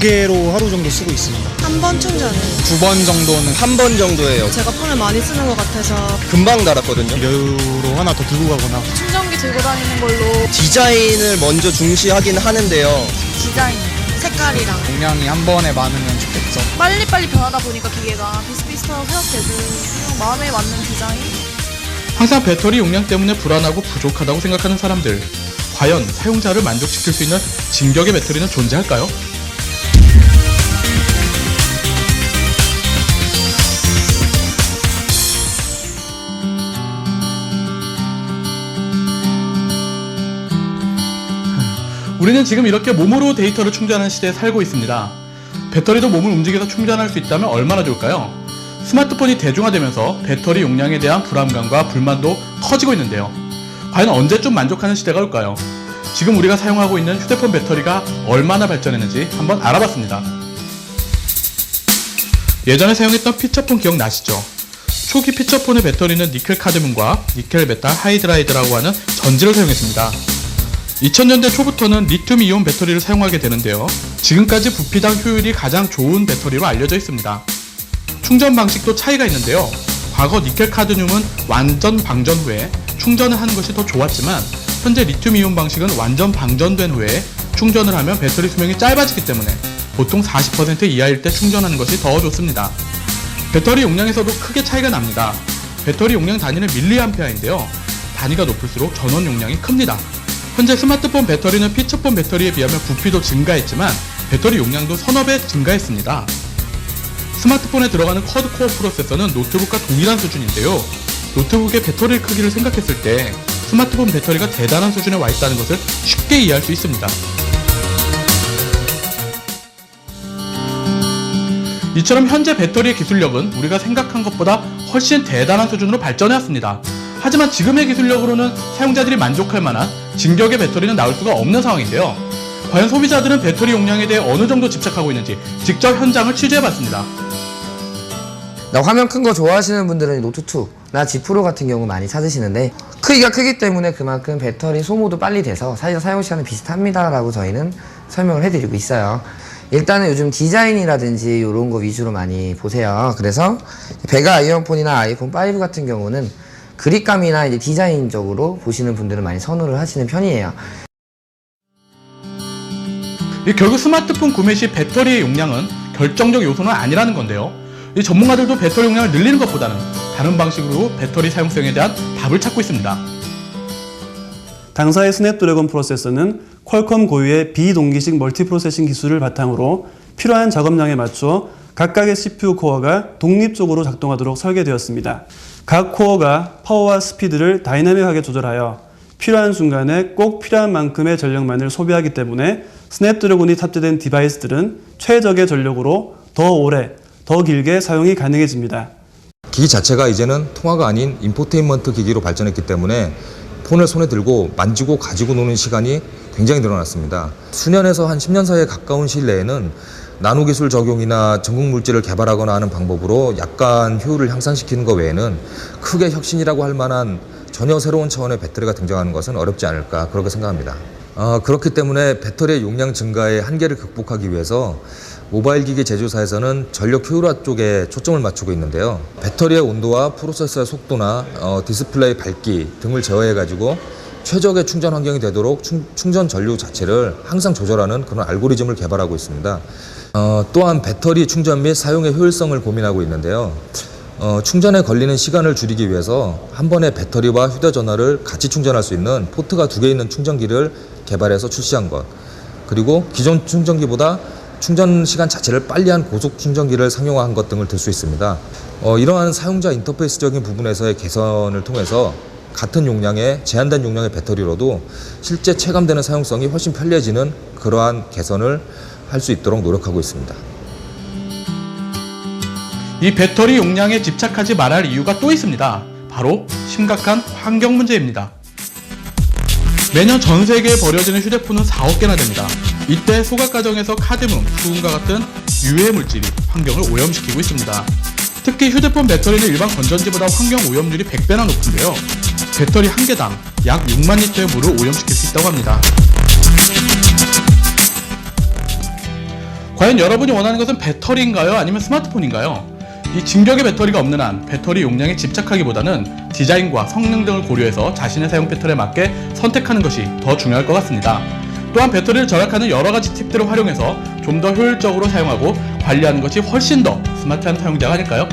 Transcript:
2개로 하루 정도 쓰고 있습니다. 한 번 충전해요. 2번 정도는 한 번 정도예요. 제가 폰을 많이 쓰는 것 같아서 금방 달았거든요. 여유로 하나 더 들고 가거나. 충전기 들고 다니는 걸로 디자인을 먼저 중시하긴 하는데요. 디자인, 색깔이랑 용량이 한 번에 많으면 좋겠죠. 빨리빨리 변하다 보니까 기계가 비슷비슷하고 생각되고 그냥 마음에 맞는 디자인? 항상 배터리 용량 때문에 불안하고 부족하다고 생각하는 사람들, 과연 사용자를 만족시킬 수 있는 진격의 배터리는 존재할까요? 우리는 지금 이렇게 몸으로 데이터를 충전하는 시대에 살고 있습니다. 배터리도 몸을 움직여서 충전할 수 있다면 얼마나 좋을까요? 스마트폰이 대중화되면서 배터리 용량에 대한 불안감과 불만도 커지고 있는데요. 과연 언제쯤 만족하는 시대가 올까요? 지금 우리가 사용하고 있는 휴대폰 배터리가 얼마나 발전했는지 한번 알아봤습니다. 예전에 사용했던 피처폰 기억나시죠? 초기 피처폰의 배터리는 니켈 카드뮴과 니켈 메탈 하이드라이드라고 하는 전지를 사용했습니다. 2000년대 초부터는 리튬 이온 배터리를 사용하게 되는데요. 지금까지 부피당 효율이 가장 좋은 배터리로 알려져 있습니다. 충전 방식도 차이가 있는데요. 과거 니켈 카드뮴은 완전 방전 후에 충전을 하는 것이 더 좋았지만 현재 리튬 이온 방식은 완전 방전된 후에 충전을 하면 배터리 수명이 짧아지기 때문에 보통 40% 이하일 때 충전하는 것이 더 좋습니다. 배터리 용량에서도 크게 차이가 납니다. 배터리 용량 단위는 밀리암페어인데요. 단위가 높을수록 전원 용량이 큽니다. 현재 스마트폰 배터리는 피처폰 배터리에 비하면 부피도 증가했지만 배터리 용량도 서너 배 증가했습니다. 스마트폰에 들어가는 쿼드코어 프로세서는 노트북과 동일한 수준인데요. 노트북의 배터리 크기를 생각했을 때 스마트폰 배터리가 대단한 수준에 와 있다는 것을 쉽게 이해할 수 있습니다. 이처럼 현재 배터리의 기술력은 우리가 생각한 것보다 훨씬 대단한 수준으로 발전해왔습니다. 하지만 지금의 기술력으로는 사용자들이 만족할 만한 진격의 배터리는 나올 수가 없는 상황인데요. 과연 소비자들은 배터리 용량에 대해 어느 정도 집착하고 있는지 직접 현장을 취재해봤습니다. 화면 큰 거 좋아하시는 분들은 노트2나 G 프로 같은 경우 많이 찾으시는데 크기가 크기 때문에 그만큼 배터리 소모도 빨리 돼서 사용 시간은 비슷합니다 라고 저희는 설명을 해드리고 있어요. 일단은 요즘 디자인이라든지 이런 거 위주로 많이 보세요. 그래서 베가 아이언폰이나 아이폰 5 같은 경우는 그립감이나 이제 디자인적으로 보시는 분들은 많이 선호를 하시는 편이에요. 결국 스마트폰 구매 시 배터리의 용량은 결정적 요소는 아니라는 건데요. 이 전문가들도 배터리 용량을 늘리는 것보다는 다른 방식으로 배터리 사용성에 대한 답을 찾고 있습니다. 당사의 스냅드래곤 프로세서는 퀄컴 고유의 비동기식 멀티프로세싱 기술을 바탕으로 필요한 작업량에 맞춰 각각의 CPU 코어가 독립적으로 작동하도록 설계되었습니다. 각 코어가 파워와 스피드를 다이나믹하게 조절하여 필요한 순간에 꼭 필요한 만큼의 전력만을 소비하기 때문에 스냅드래곤이 탑재된 디바이스들은 최적의 전력으로 더 오래, 더 길게 사용이 가능해집니다. 기기 자체가 이제는 통화가 아닌 인포테인먼트 기기로 발전했기 때문에 폰을 손에 들고 만지고 가지고 노는 시간이 굉장히 늘어났습니다. 수년에서 한 10년 사이에 가까운 시일 내에는 나노기술 적용이나 전국 물질을 개발하거나 하는 방법으로 약간 효율을 향상시키는 것 외에는 크게 혁신이라고 할 만한 전혀 새로운 차원의 배터리가 등장하는 것은 어렵지 않을까 그렇게 생각합니다. 그렇기 때문에 배터리의 용량 증가의 한계를 극복하기 위해서 모바일 기기 제조사에서는 전력 효율화 쪽에 초점을 맞추고 있는데요. 배터리의 온도와 프로세서의 속도나 디스플레이 밝기 등을 제어해가지고 최적의 충전 환경이 되도록 충전 전류 자체를 항상 조절하는 그런 알고리즘을 개발하고 있습니다. 또한 배터리 충전 및 사용의 효율성을 고민하고 있는데요. 충전에 걸리는 시간을 줄이기 위해서 한 번에 배터리와 휴대전화를 같이 충전할 수 있는 포트가 2개 있는 충전기를 개발해서 출시한 것, 그리고 기존 충전기보다 충전 시간 자체를 빨리한 고속 충전기를 상용화한 것 등을 들 수 있습니다. 이러한 사용자 인터페이스적인 부분에서의 개선을 통해서 같은 용량의 제한된 용량의 배터리로도 실제 체감되는 사용성이 훨씬 편리해지는 그러한 개선을 할 수 있도록 노력하고 있습니다. 이 배터리 용량에 집착하지 말아야 할 이유가 또 있습니다. 바로 심각한 환경 문제입니다. 매년 전 세계에 버려지는 휴대폰은 4억 개나 됩니다. 이때 소각 과정에서 카드뮴, 수은과 같은 유해 물질이 환경을 오염시키고 있습니다. 특히 휴대폰 배터리는 일반 건전지보다 환경 오염률이 100배나 높은데요. 배터리 한 개당 약 6만 리터의 물을 오염시킬 수 있다고 합니다. 과연 여러분이 원하는 것은 배터리인가요? 아니면 스마트폰인가요? 이 진격의 배터리가 없는 한 배터리 용량에 집착하기보다는 디자인과 성능 등을 고려해서 자신의 사용 패턴에 맞게 선택하는 것이 더 중요할 것 같습니다. 또한 배터리를 절약하는 여러가지 팁들을 활용해서 좀 더 효율적으로 사용하고 관리하는 것이 훨씬 더 스마트한 사용자가 아닐까요?